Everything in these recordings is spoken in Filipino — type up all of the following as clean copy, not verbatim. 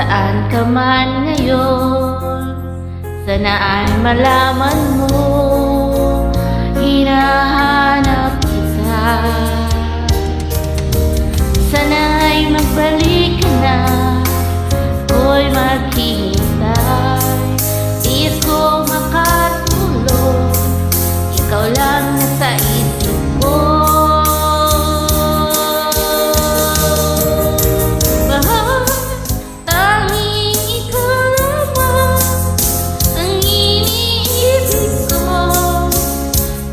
saan ka man ngayon, sana ay malaman mo, hinahanap kita. Sana ay magbalik ka na, ako'y maghihintay. Di ko makatulog, ikaw lang nasa isip ko. Mahal, tanging ikaw lamang ang iniibig ko.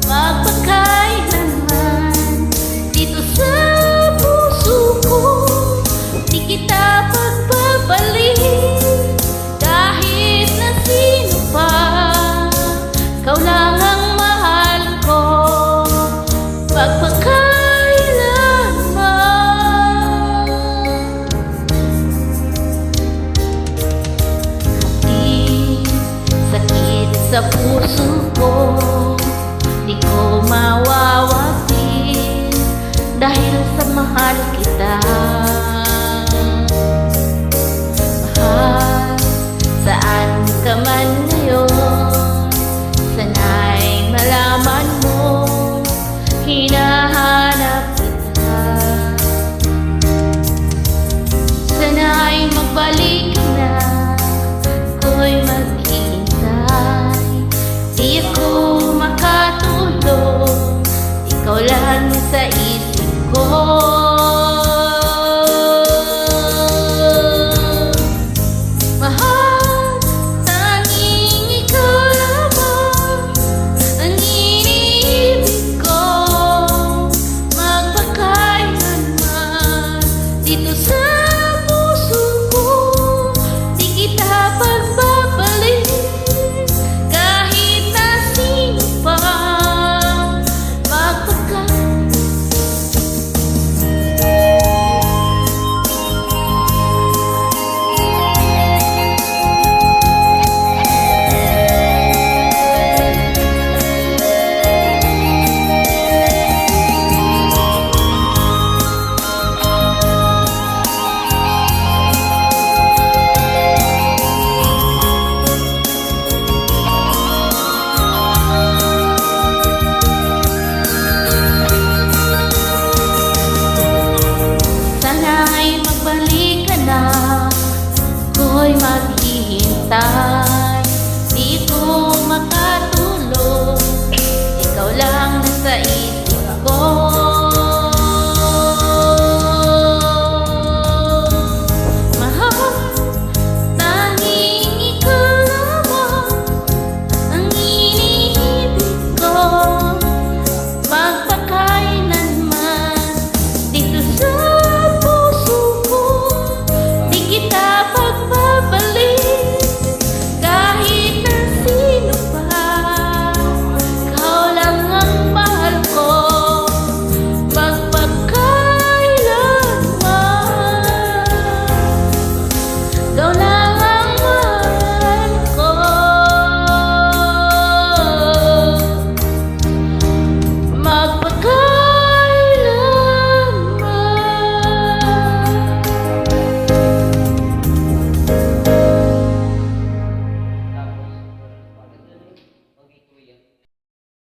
Magpakailanman dito sa puso ko, di kita pagbabalik. Kahit na sino pa, ikaw lang ang mahal ko. Magpakailanman. Sakit sa puso ko, di ko mawawatin dahil sa mahal kita. Mahal, saan ka man ngayon, sana'y malaman mo, hinahanap kita. Sana'y magbalik ka na, ako'y maghihintay. Di ako makatulog, ikaw lang sa isip ko. Mahal, tanging ikaw lamang ang iniibig ko. Magpakailanman dito sa